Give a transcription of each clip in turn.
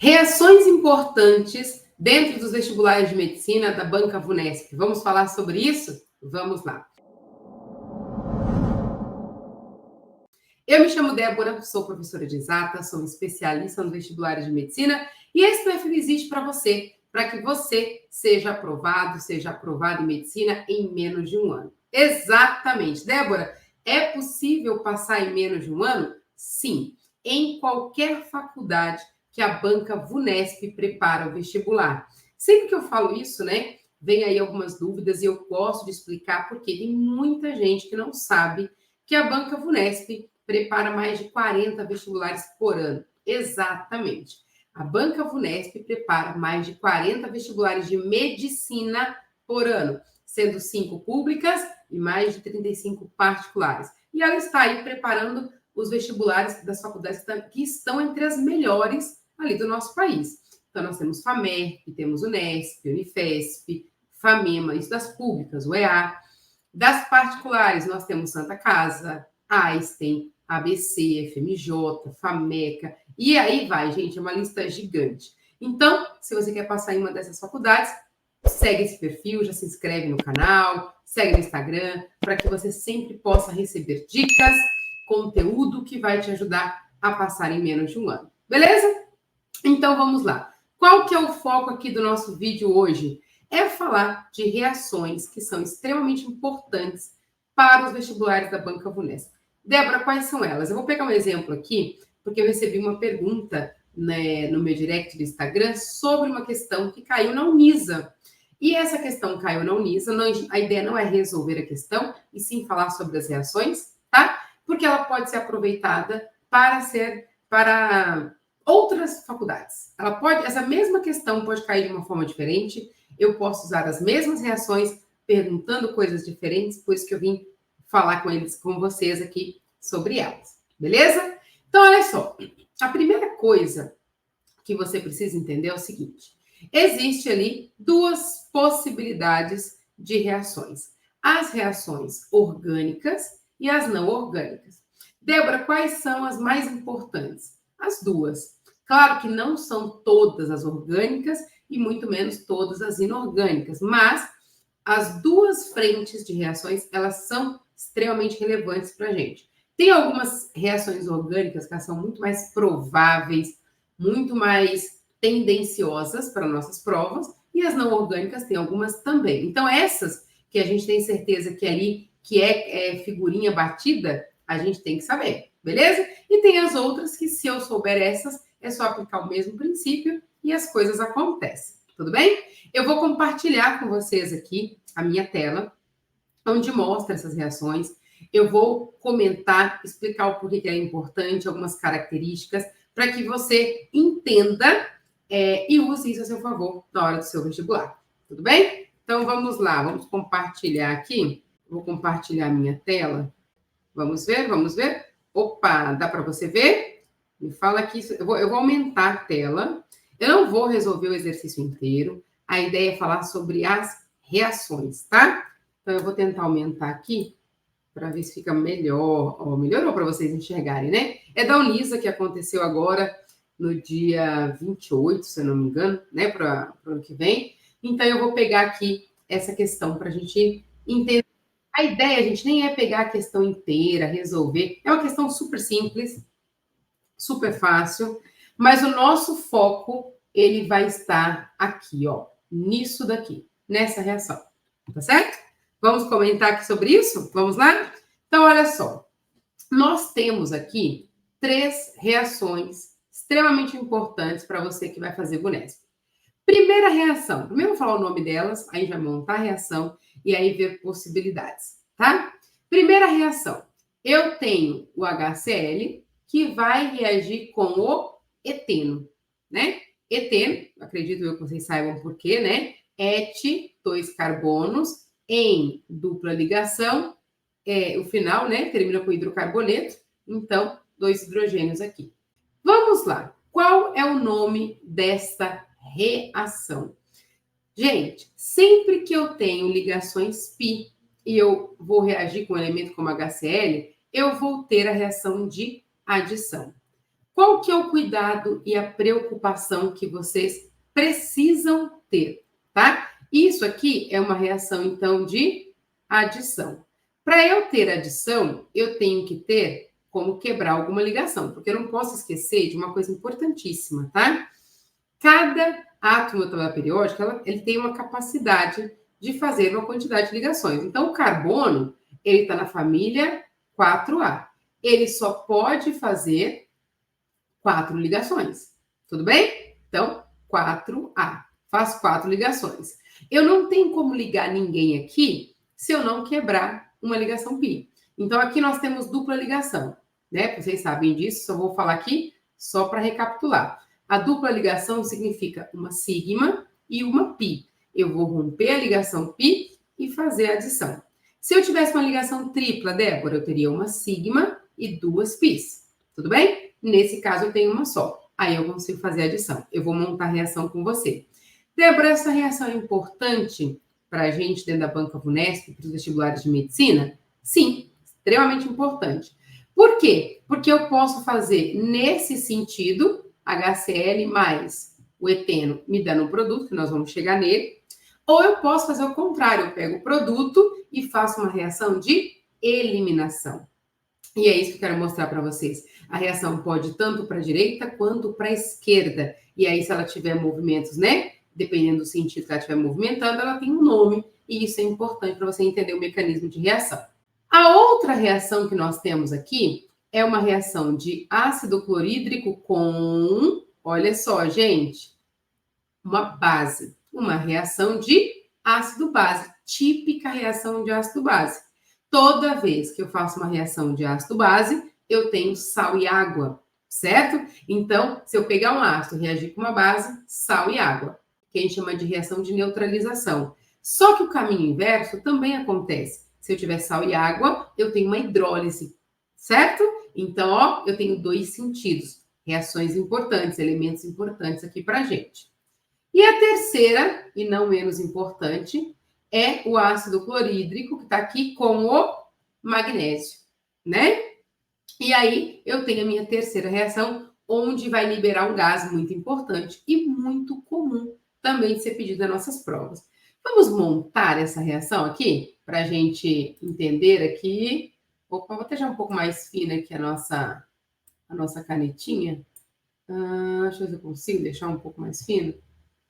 Reações importantes dentro dos vestibulares de medicina da Banca VUNESP. Vamos falar sobre isso? Vamos lá. Eu me chamo Débora, sou professora de exatas, sou especialista nos vestibulares de medicina e esse PFV existe para você, para que você seja aprovado em medicina em menos de um ano. Exatamente. Débora, é possível passar em menos de um ano? Sim, em qualquer faculdade que a Banca VUNESP prepara o vestibular. Sempre que eu falo isso, né, vem aí algumas dúvidas e eu gosto de explicar porque tem muita gente que não sabe que a Banca VUNESP prepara mais de 40 vestibulares por ano. Exatamente. A Banca VUNESP prepara mais de 40 vestibulares de medicina por ano, sendo 5 públicas e mais de 35 particulares. E ela está aí preparando os vestibulares das faculdades que estão entre as melhores ali do nosso país. Então, nós temos FAMERP, temos Unesp, Unifesp, FAMEMA, isso das públicas, o EA. Das particulares, nós temos Santa Casa, Einstein, ABC, FMJ, FAMECA, e aí vai, gente, é uma lista gigante. Então, se você quer passar em uma dessas faculdades, segue esse perfil, já se inscreve no canal, segue no Instagram, para que você sempre possa receber dicas, conteúdo que vai te ajudar a passar em menos de um ano. Beleza? Então, vamos lá. Qual que é o foco aqui do nosso vídeo hoje? É falar de reações que são extremamente importantes para os vestibulares da Banca VUNESP. Débora, quais são elas? Eu vou pegar um exemplo aqui, porque eu recebi uma pergunta, né, no meu direct do Instagram sobre uma questão que caiu na Unisa. E essa questão caiu na Unisa, a ideia não é resolver a questão, e sim falar sobre as reações, tá? Porque ela pode ser aproveitada para outras faculdades. Essa mesma questão pode cair de uma forma diferente, eu posso usar as mesmas reações, perguntando coisas diferentes, por isso que eu vim falar com vocês aqui sobre elas, beleza? Então, olha só, a primeira coisa que você precisa entender é o seguinte, existe ali duas possibilidades de reações, as reações orgânicas e as não orgânicas. Débora, quais são as mais importantes? As duas. Claro que não são todas as orgânicas e muito menos todas as inorgânicas, mas as duas frentes de reações, elas são extremamente relevantes para a gente. Tem algumas reações orgânicas que são muito mais prováveis, muito mais tendenciosas para nossas provas, e as não orgânicas tem algumas também. Então, essas que a gente tem certeza que ali, que é figurinha batida, a gente tem que saber, beleza? E tem as outras que, se eu souber essas, é só aplicar o mesmo princípio e as coisas acontecem, tudo bem? Eu vou compartilhar com vocês aqui a minha tela, onde mostra essas reações. Eu vou comentar, explicar o porquê que é importante, algumas características, para que você entenda e use isso a seu favor na hora do seu vestibular. Tudo bem? Então, vamos lá. Vamos compartilhar aqui. Vou compartilhar a minha tela. Vamos ver, vamos ver. Opa, dá para você ver? Me fala aqui. Eu vou aumentar a tela. Eu não vou resolver o exercício inteiro. A ideia é falar sobre as reações, tá? Então, eu vou tentar aumentar aqui para ver se fica melhor. Ó, melhorou para vocês enxergarem, né? É da Unisa que aconteceu agora no dia 28, se eu não me engano, né? Para o ano que vem. Então, eu vou pegar aqui essa questão para a gente entender. A ideia, gente, nem é pegar a questão inteira, resolver. É uma questão super simples, super fácil, mas o nosso foco, ele vai estar aqui, ó, nisso daqui, nessa reação, tá certo? Vamos comentar aqui sobre isso? Vamos lá? Então, olha só, nós temos aqui 3 reações extremamente importantes para você que vai fazer VUNESP. Primeira reação, primeiro eu vou falar o nome delas, aí já montar a reação e aí ver possibilidades, tá? Primeira reação, eu tenho o HCl que vai reagir com o eteno, né? Eteno, acredito eu que vocês saibam por quê, né? Et, 2 carbonos em dupla ligação, o final, né? Termina com hidrocarboneto, então 2 hidrogênios aqui. Vamos lá, qual é o nome desta reação? Gente, sempre que eu tenho ligações pi e eu vou reagir com um elemento como HCl, eu vou ter a reação de adição. Qual que é o cuidado e a preocupação que vocês precisam ter, tá? Isso aqui é uma reação, então, de adição. Para eu ter adição, eu tenho que ter como quebrar alguma ligação, porque eu não posso esquecer de uma coisa importantíssima, tá? Cada átomo da tabela periódica, ele tem uma capacidade de fazer uma quantidade de ligações. Então, o carbono, ele está na família 4A. Ele só pode fazer 4 ligações. Tudo bem? Então, 4A. Faz 4 ligações. Eu não tenho como ligar ninguém aqui se eu não quebrar uma ligação pi. Então, aqui nós temos dupla ligação, né? Vocês sabem disso, só vou falar aqui só para recapitular. A dupla ligação significa uma sigma e uma pi. Eu vou romper a ligação pi e fazer a adição. Se eu tivesse uma ligação tripla, Débora, eu teria uma sigma e 2 pis. Tudo bem? Nesse caso, eu tenho uma só. Aí eu consigo fazer a adição. Eu vou montar a reação com você. Débora, essa reação é importante para a gente dentro da banca VUNESP, para os vestibulares de medicina? Sim, extremamente importante. Por quê? Porque eu posso fazer nesse sentido, HCl mais o eteno me dando um produto, que nós vamos chegar nele, ou eu posso fazer o contrário, eu pego o produto e faço uma reação de eliminação. E é isso que eu quero mostrar para vocês. A reação pode ir tanto para a direita quanto para a esquerda. E aí, se ela tiver movimentos, né? Dependendo do sentido que ela estiver movimentando, ela tem um nome. E isso é importante para você entender o mecanismo de reação. A outra reação que nós temos aqui é uma reação de ácido clorídrico com, olha só, gente, uma base. Uma reação de ácido-base. Típica reação de ácido-base. Toda vez que eu faço uma reação de ácido-base, eu tenho sal e água, certo? Então, se eu pegar um ácido e reagir com uma base, sal e água, que a gente chama de reação de neutralização. Só que o caminho inverso também acontece. Se eu tiver sal e água, eu tenho uma hidrólise, certo? Então, ó, eu tenho 2 sentidos, reações importantes, elementos importantes aqui pra gente. E a terceira, e não menos importante, é o ácido clorídrico, que está aqui com o magnésio, né? E aí, eu tenho a minha terceira reação, onde vai liberar um gás muito importante e muito comum também de ser pedido nas nossas provas. Vamos montar essa reação aqui, para a gente entender aqui. Opa, vou deixar um pouco mais fina aqui a nossa canetinha. Deixa eu ver se eu consigo deixar um pouco mais fino.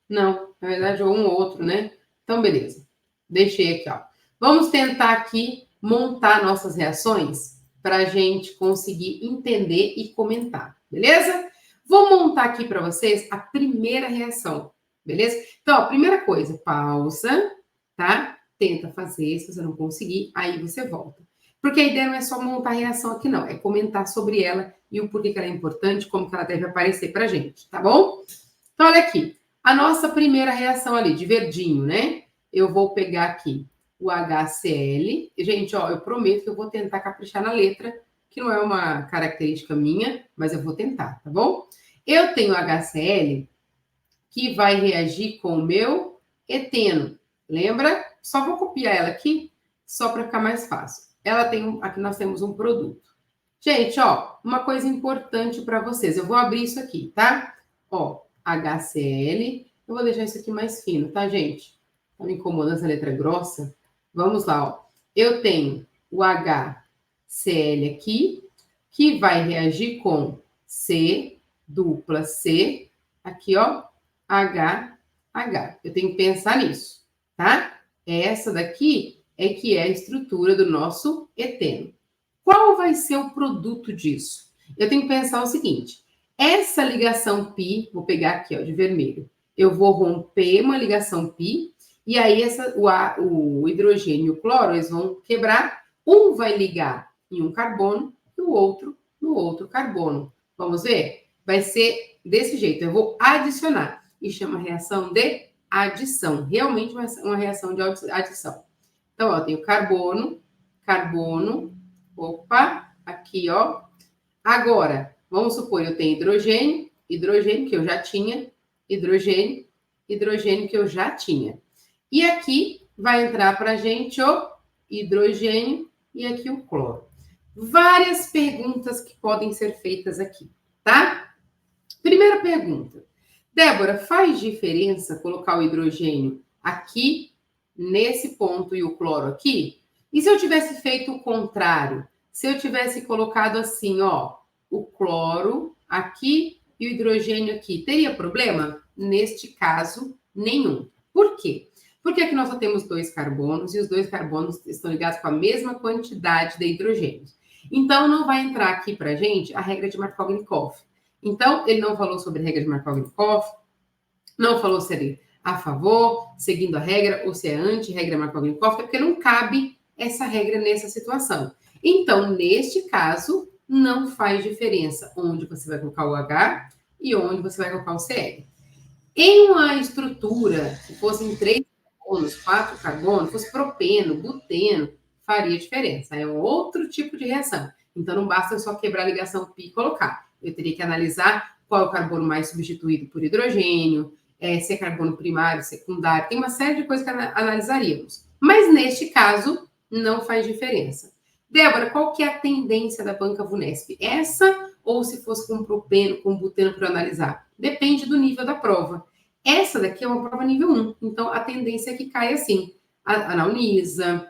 Não, na verdade é um ou outro, né? Então, beleza. Deixei aqui, ó. Vamos tentar aqui montar nossas reações para a gente conseguir entender e comentar, beleza? Vou montar aqui para vocês a primeira reação, beleza? Então, a primeira coisa, pausa, tá? Tenta fazer, se você não conseguir, aí você volta. Porque a ideia não é só montar a reação aqui, não. É comentar sobre ela e o porquê que ela é importante, como que ela deve aparecer para a gente, tá bom? Então, olha aqui. A nossa primeira reação ali, de verdinho, né? Eu vou pegar aqui o HCl. Gente, ó, eu prometo que eu vou tentar caprichar na letra, que não é uma característica minha, mas eu vou tentar, tá bom? Eu tenho HCl que vai reagir com o meu eteno. Lembra? Só vou copiar ela aqui, só para ficar mais fácil. Ela tem, aqui nós temos um produto. Gente, ó, uma coisa importante para vocês. Eu vou abrir isso aqui, tá? Ó, HCl. Eu vou deixar isso aqui mais fino, tá, gente? Tá me incomodando essa letra grossa? Vamos lá, ó. Eu tenho o HCl aqui, que vai reagir com C, dupla C, aqui, ó, HH. Eu tenho que pensar nisso, tá? Essa daqui é que é a estrutura do nosso eteno. Qual vai ser o produto disso? Eu tenho que pensar o seguinte: essa ligação pi, vou pegar aqui, ó, de vermelho. Eu vou romper uma ligação pi, e aí o hidrogênio e o cloro, eles vão quebrar. Um vai ligar em um carbono e o outro no outro carbono. Vamos ver? Vai ser desse jeito. Eu vou adicionar. E chama reação de adição. Realmente uma reação de adição. Então, ó, eu tenho carbono, opa, aqui, ó. Agora, vamos supor, eu tenho hidrogênio, que eu já tinha, hidrogênio que eu já tinha. E aqui vai entrar para a gente o hidrogênio e aqui o cloro. Várias perguntas que podem ser feitas aqui, tá? Primeira pergunta. Débora, faz diferença colocar o hidrogênio aqui, nesse ponto, e o cloro aqui? E se eu tivesse feito o contrário? Se eu tivesse colocado assim, ó, o cloro aqui e o hidrogênio aqui, teria problema? Neste caso, nenhum. Por quê? Porque aqui nós só temos 2 carbonos e os 2 carbonos estão ligados com a mesma quantidade de hidrogênios. Então, não vai entrar aqui para a gente a regra de Markovnikov. Então, ele não falou sobre a regra de Markovnikov, não falou se ele é a favor, seguindo a regra, ou se é anti-regra Markovnikov, porque não cabe essa regra nessa situação. Então, neste caso, não faz diferença onde você vai colocar o H e onde você vai colocar o Cl. Em uma estrutura que fossem 3 carbonos, 4 carbonos, fosse propeno, buteno, faria diferença. É um outro tipo de reação. Então, não basta só quebrar a ligação pi e colocar. Eu teria que analisar qual é o carbono mais substituído por hidrogênio, se é carbono primário, secundário. Tem uma série de coisas que analisaríamos. Mas, neste caso, não faz diferença. Débora, qual que é a tendência da banca VUNESP? Essa ou se fosse com propeno, com buteno para analisar? Depende do nível da prova. Essa daqui é uma prova nível 1, então a tendência é que caia assim. Na Unisa,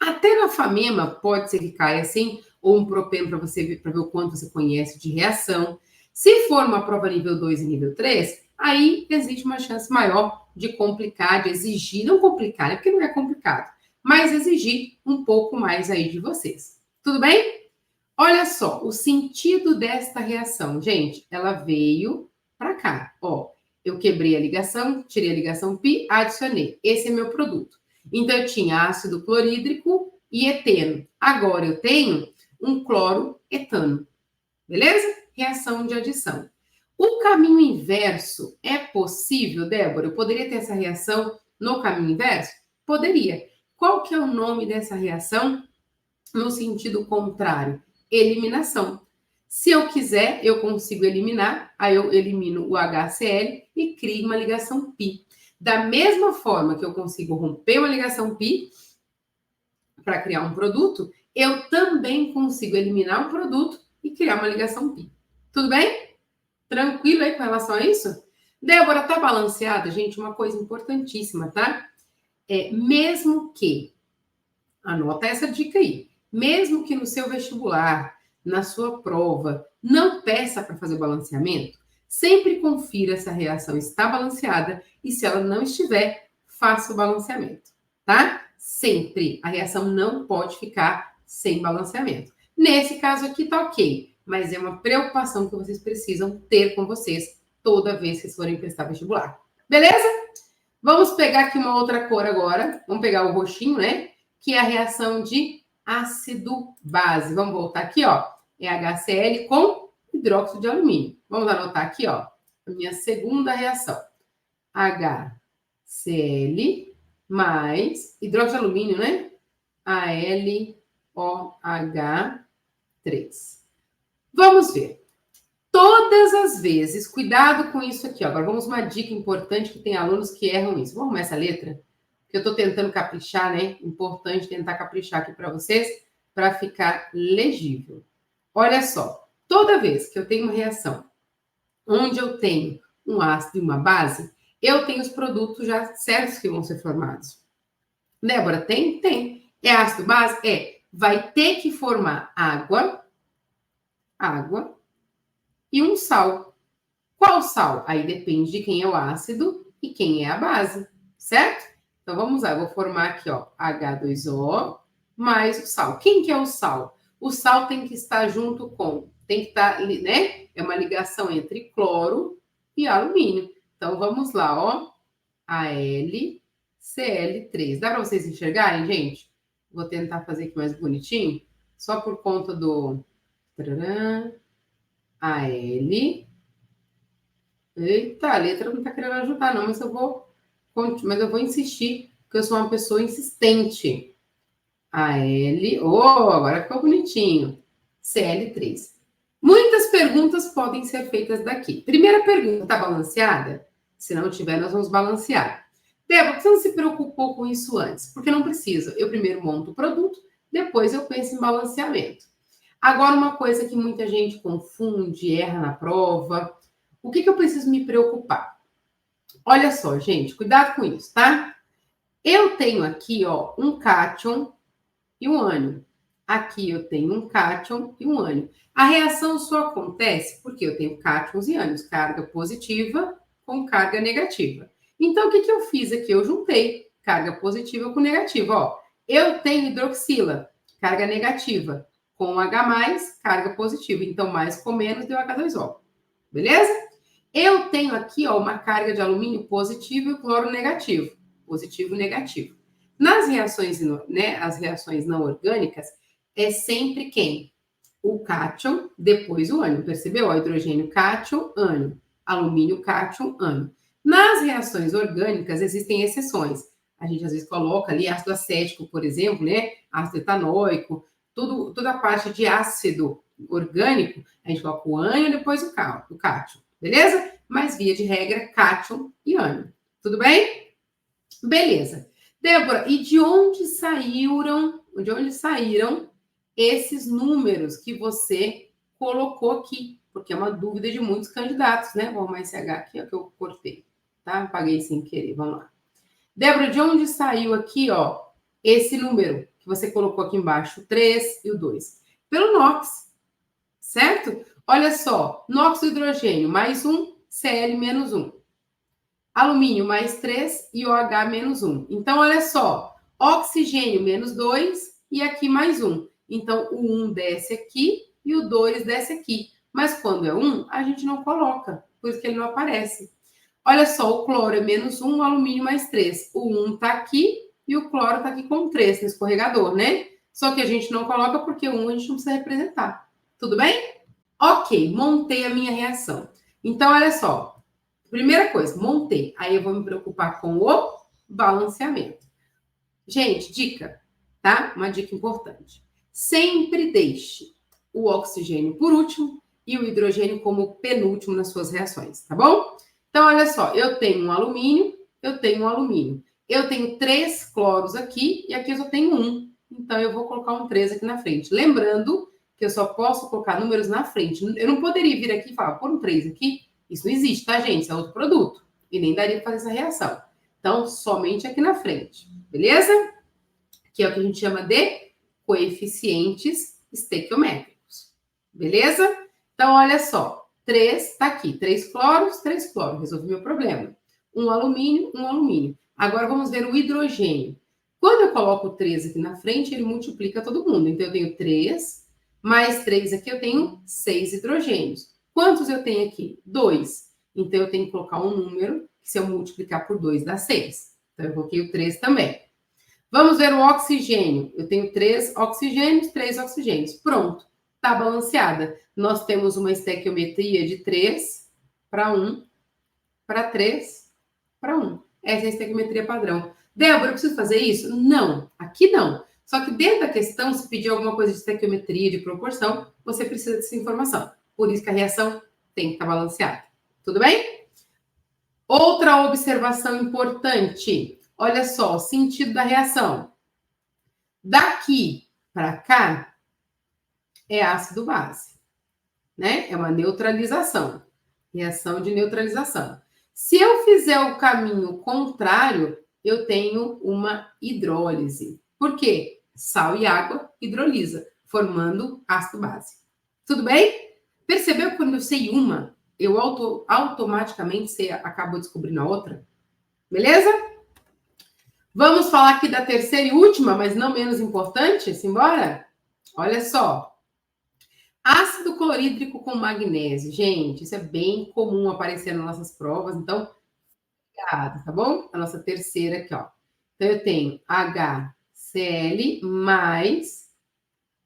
até na FAMEMA pode ser que caia assim, ou um propeno para você ver, para ver o quanto você conhece de reação. Se for uma prova nível 2 e nível 3, aí existe uma chance maior de complicar, de exigir, não complicar, né, porque não é complicado, mas exigir um pouco mais aí de vocês. Tudo bem? Olha só, o sentido desta reação, gente, ela veio para cá, ó. Eu quebrei a ligação, tirei a ligação pi, adicionei. Esse é meu produto. Então, eu tinha ácido clorídrico e eteno. Agora, eu tenho um cloroetano. Beleza? Reação de adição. O caminho inverso é possível, Débora? Eu poderia ter essa reação no caminho inverso? Poderia. Qual que é o nome dessa reação no sentido contrário? Eliminação. Se eu quiser, eu consigo eliminar, aí eu elimino o HCl e crio uma ligação pi. Da mesma forma que eu consigo romper uma ligação pi para criar um produto, eu também consigo eliminar um produto e criar uma ligação pi. Tudo bem? Tranquilo aí com relação a isso? Débora, tá balanceada? Gente, uma coisa importantíssima, tá? Mesmo que, anota essa dica aí, mesmo que no seu vestibular, na sua prova, não peça para fazer balanceamento, sempre confira se a reação está balanceada e se ela não estiver, faça o balanceamento, tá? Sempre. A reação não pode ficar sem balanceamento. Nesse caso aqui tá ok, mas é uma preocupação que vocês precisam ter com vocês toda vez que vocês forem prestar vestibular. Beleza? Vamos pegar aqui uma outra cor agora. Vamos pegar o roxinho, né? Que é a reação de ácido-base. Vamos voltar aqui, ó. É HCl com hidróxido de alumínio. Vamos anotar aqui, ó. A minha segunda reação. HCl mais hidróxido de alumínio, né? AlOH3. Vamos ver. Todas as vezes, cuidado com isso aqui, ó. Agora vamos uma dica importante que tem alunos que erram isso. Vamos arrumar essa letra? Porque eu estou tentando caprichar, né? Importante tentar caprichar aqui para vocês, para ficar legível. Olha só, toda vez que eu tenho uma reação onde eu tenho um ácido e uma base, eu tenho os produtos já certos que vão ser formados. Débora, tem? Tem. É ácido base? É. Vai ter que formar água e um sal. Qual sal? Aí depende de quem é o ácido e quem é a base, certo? Então, vamos lá. Eu vou formar aqui, ó, H2O mais o sal. Quem que é o sal? O sal tem que estar junto com... Tem que estar, né? É uma ligação entre cloro e alumínio. Então, vamos lá, ó. AlCl3. Dá para vocês enxergarem, gente? Vou tentar fazer aqui mais bonitinho. Só por conta do... Al. Eita, a letra não está querendo ajudar, não, mas eu vou insistir, porque eu sou uma pessoa insistente. Al, agora ficou bonitinho. Cl3. Muitas perguntas podem ser feitas daqui. Primeira pergunta, está balanceada? Se não tiver, nós vamos balancear. Débora, por que você não se preocupou com isso antes? Porque não precisa. Eu primeiro monto o produto, depois eu penso em balanceamento. Agora, uma coisa que muita gente confunde, erra na prova, O que eu preciso me preocupar? Olha só, gente, cuidado com isso, tá? Eu tenho aqui, ó, um cátion e um ânion. Aqui eu tenho um cátion e um ânion. A reação só acontece porque eu tenho cátions e ânions, carga positiva com carga negativa. Então, o que eu fiz aqui? Eu juntei carga positiva com negativa. Ó, eu tenho hidroxila, carga negativa, com H+, carga positiva. Então, mais com menos deu H2O. Beleza? Eu tenho aqui, ó, uma carga de alumínio positivo e cloro negativo. Positivo e negativo. Nas reações, né, as reações não orgânicas, é sempre quem? O cátion, depois o ânion. Percebeu? Ó, hidrogênio cátion, ânion. Alumínio cátion, ânion. Nas reações orgânicas, existem exceções. A gente, às vezes, coloca ali ácido acético, por exemplo, né? Ácido etanóico, toda a parte de ácido orgânico, a gente coloca o ânion, depois o cátion. Beleza? Mas, via de regra, cátion e ânion. Tudo bem? Beleza. Débora, e de onde saíram esses números que você colocou aqui? Porque é uma dúvida de muitos candidatos, né? Vou arrumar esse H aqui, ó, que eu cortei, tá? Apaguei sem querer, vamos lá. Débora, de onde saiu aqui, ó, esse número que você colocou aqui embaixo, o 3 e o 2? Pelo NOx, certo? Olha só, NOx do hidrogênio, mais 1, Cl menos 1. Alumínio mais 3 e OH menos 1. Então, olha só, oxigênio menos 2 e aqui mais 1. Então, o 1 desce aqui e o 2 desce aqui. Mas quando é 1, a gente não coloca, por isso que ele não aparece. Olha só, o cloro é menos 1, o alumínio mais 3. O 1 está aqui e o cloro está aqui com 3 no escorregador, né? Só que a gente não coloca porque o 1 a gente não precisa representar. Tudo bem? Ok, montei a minha reação. Então, olha só. Primeira coisa, montei. Aí eu vou me preocupar com o balanceamento. Gente, dica, tá? Uma dica importante. Sempre deixe o oxigênio por último e o hidrogênio como penúltimo nas suas reações, tá bom? Então, olha só, eu tenho um alumínio, eu tenho um alumínio. Eu tenho 3 cloros aqui e aqui eu só tenho 1. Então, eu vou colocar um 3 aqui na frente. Lembrando que eu só posso colocar números na frente. Eu não poderia vir aqui e falar, pôr um 3 aqui. Isso não existe, tá, gente? Isso é outro produto. E nem daria para fazer essa reação. Então, somente aqui na frente. Beleza? Que é o que a gente chama de coeficientes estequiométricos. Beleza? Então, olha só. 3 tá aqui. 3 cloros, 3 cloros. Resolvi meu problema. Um alumínio, um alumínio. Agora, vamos ver o hidrogênio. Quando eu coloco 3 aqui na frente, ele multiplica todo mundo. Então, eu tenho 3, mais 3 aqui, eu tenho 6 hidrogênios. Quantos eu tenho aqui? 2. Então, eu tenho que colocar um número, que se eu multiplicar por 2, dá 6. Então, eu coloquei o 3 também. Vamos ver o oxigênio. Eu tenho 3 oxigênios, 3 oxigênios. Pronto. Está balanceada. Nós temos uma estequiometria de 3 para 1, para 3, para 1. Essa é a estequiometria padrão. Débora, eu preciso fazer isso? Não. Aqui não. Só que dentro da questão, se pedir alguma coisa de estequiometria, de proporção, você precisa dessa informação. Por isso que a reação tem que estar balanceada. Tudo bem? Outra observação importante. Olha só, o sentido da reação. Daqui para cá é ácido-base, né? É uma neutralização. Reação de neutralização. Se eu fizer o caminho contrário, eu tenho uma hidrólise. Por quê? Sal e água hidrolisa, formando ácido-base. Tudo bem? Percebeu que quando eu sei uma, eu automaticamente acabo descobrindo a outra? Beleza? Vamos falar aqui da terceira e última, mas não menos importante. Simbora? Olha só. Ácido clorídrico com magnésio. Gente, isso é bem comum aparecer nas nossas provas. Então, cuidado, tá bom? A nossa terceira aqui, ó. Então, eu tenho HCl mais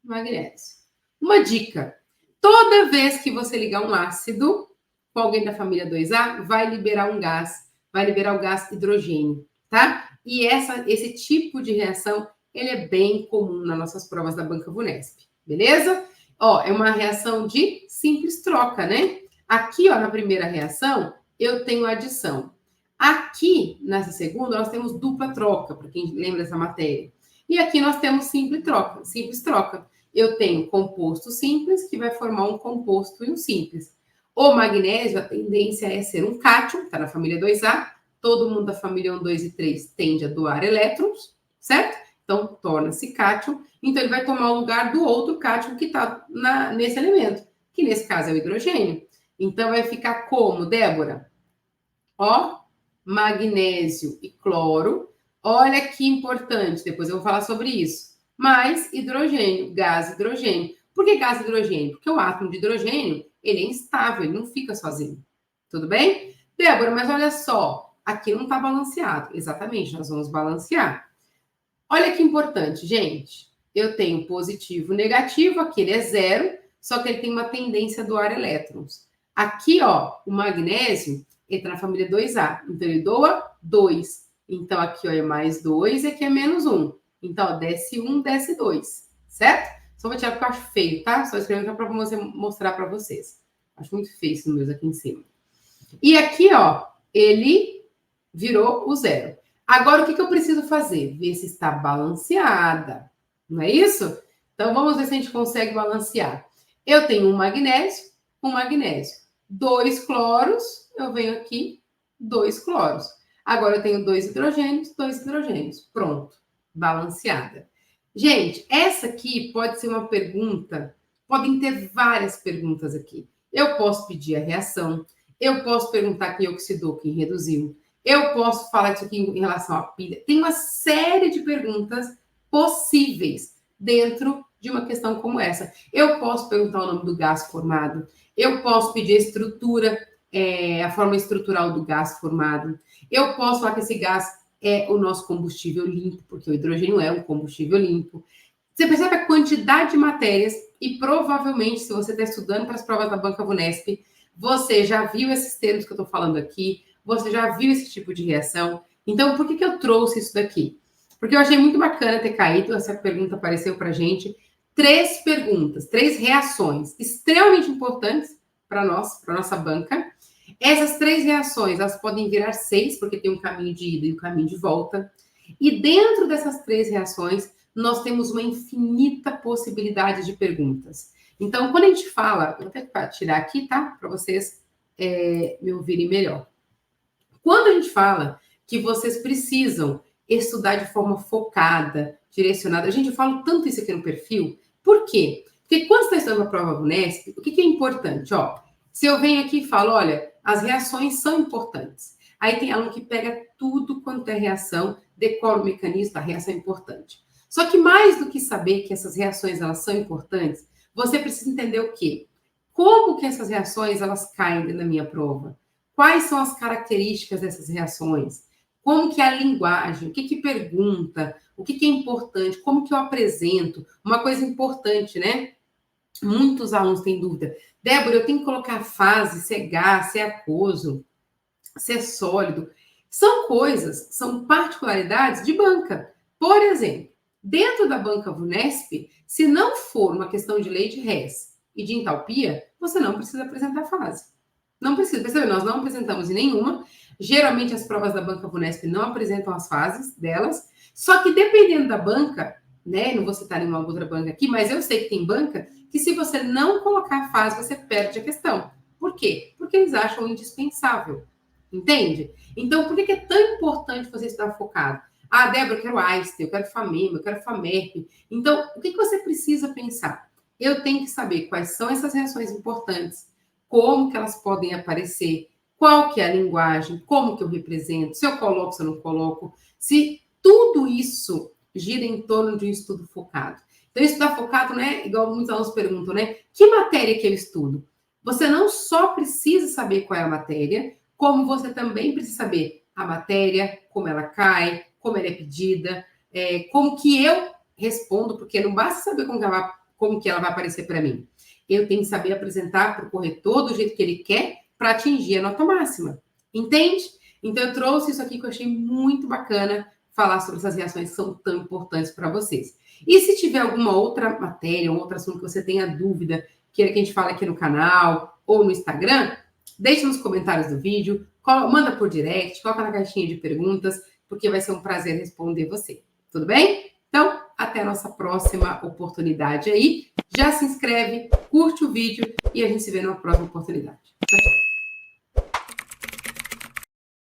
magnésio. Uma dica. Toda vez que você ligar um ácido com alguém da família 2A, vai liberar um gás. Vai liberar o gás hidrogênio, tá? E esse tipo de reação, ele é bem comum nas nossas provas da Banca VUNESP. Beleza? Ó, é uma reação de simples troca, né? Aqui, ó, na primeira reação, eu tenho adição. Aqui, nessa segunda, nós temos dupla troca, para quem lembra dessa matéria. E aqui nós temos simples troca. Eu tenho composto simples, que vai formar um composto e um simples. O magnésio, a tendência é ser um cátion, está na família 2A. Todo mundo da família 1, 2 e 3 tende a doar elétrons, certo? Então, torna-se cátion. Então, ele vai tomar o lugar do outro cátion que está nesse elemento, que nesse caso é o hidrogênio. Então, vai ficar como, Débora? Ó, magnésio e cloro. Olha que importante, depois eu vou falar sobre isso. Mais hidrogênio, gás hidrogênio. Por que gás hidrogênio? Porque o átomo de hidrogênio, ele é instável, ele não fica sozinho. Tudo bem? Débora, mas olha só, aqui não está balanceado. Exatamente, nós vamos balancear. Olha que importante, gente. Eu tenho positivo e negativo, aqui ele é zero, só que ele tem uma tendência a doar elétrons. Aqui, ó, o magnésio entra na família 2A, então ele doa 2. Então, aqui ó, é mais 2 e aqui é menos 1. Então, ó, desce 1, desce 2, certo? Só vou tirar porque eu acho feio, tá? Só escrevendo para mostrar para vocês. Acho muito feio esse número aqui em cima. E aqui, ó, ele virou o zero. Agora, o que eu preciso fazer? Ver se está balanceada. Não é isso? Então, vamos ver se a gente consegue balancear. Eu tenho um magnésio. 2 cloros. Eu venho aqui, 2 cloros. Agora, eu tenho 2 hidrogênios. Pronto. Balanceada. Gente, essa aqui pode ser uma pergunta. Podem ter várias perguntas aqui. Eu posso pedir a reação. Eu posso perguntar quem oxidou, quem reduziu. Eu posso falar disso aqui em relação à pilha. Tem uma série de perguntas possíveis dentro de uma questão como essa. Eu posso perguntar o nome do gás formado. Eu posso pedir a estrutura, a forma estrutural do gás formado. Eu posso falar que esse gás é o nosso combustível limpo, porque o hidrogênio é um combustível limpo. Você percebe a quantidade de matérias e provavelmente, se você está estudando para as provas da Banca Vunesp, você já viu esses termos que eu estou falando aqui, você já viu esse tipo de reação. Então, por que eu trouxe isso daqui? Porque eu achei muito bacana ter caído, essa pergunta apareceu para a gente. 3 perguntas, 3 reações extremamente importantes para nós, para nossa banca. Essas 3 reações, elas podem virar 6, porque tem um caminho de ida e um caminho de volta. E dentro dessas 3 reações, nós temos uma infinita possibilidade de perguntas. Então, quando a gente fala, eu vou até tirar aqui, tá? Para vocês me ouvirem melhor. Quando a gente fala que vocês precisam estudar de forma focada, direcionada, gente, eu falo tanto isso aqui no perfil, por quê? Porque quando você está estudando a prova Vunesp, o que é importante? Ó, se eu venho aqui e falo, olha, as reações são importantes. Aí tem aluno que pega tudo quanto é reação, decora o mecanismo da reação importante. Só que mais do que saber que essas reações elas são importantes, você precisa entender o quê? Como que essas reações elas caem na minha prova? Quais são as características dessas reações? Como que é a linguagem? O que pergunta? O que é importante? Como que eu apresento? Uma coisa importante, né? Muitos alunos têm dúvida. Débora, eu tenho que colocar fase, se é gás, se é aquoso, se é sólido. São coisas, são particularidades de banca. Por exemplo, dentro da banca Vunesp, se não for uma questão de lei de Hess e de entalpia, você não precisa apresentar fase. Não precisa, percebe? Nós não apresentamos em nenhuma. Geralmente as provas da banca Vunesp não apresentam as fases delas. Só que dependendo da banca, né? Não vou citar nenhuma outra banca aqui, mas eu sei que tem banca que se você não colocar a fase, você perde a questão. Por quê? Porque eles acham indispensável. Entende? Então, por que é tão importante você estar focado? Ah, Débora, eu quero Einstein, eu quero FAMEMA, eu quero FAMERP. Então, o que você precisa pensar? Eu tenho que saber quais são essas reações importantes, como que elas podem aparecer, qual que é a linguagem, como que eu represento, se eu coloco, se eu não coloco, se tudo isso gira em torno de um estudo focado. Então, estudar focado, né? Igual muitos alunos perguntam, né? Que matéria que eu estudo? Você não só precisa saber qual é a matéria, como você também precisa saber a matéria, como ela cai, como ela é pedida, como que eu respondo, porque não basta saber como que ela vai aparecer para mim. Eu tenho que saber apresentar para o corretor do jeito que ele quer para atingir a nota máxima. Entende? Então, eu trouxe isso aqui que eu achei muito bacana falar sobre essas reações que são tão importantes para vocês. E se tiver alguma outra matéria, um outro assunto que você tenha dúvida, queira que a gente fale aqui no canal ou no Instagram, deixe nos comentários do vídeo, manda por direct, coloca na caixinha de perguntas, porque vai ser um prazer responder você. Tudo bem? Então, até a nossa próxima oportunidade aí. Já se inscreve, curte o vídeo e a gente se vê numa próxima oportunidade.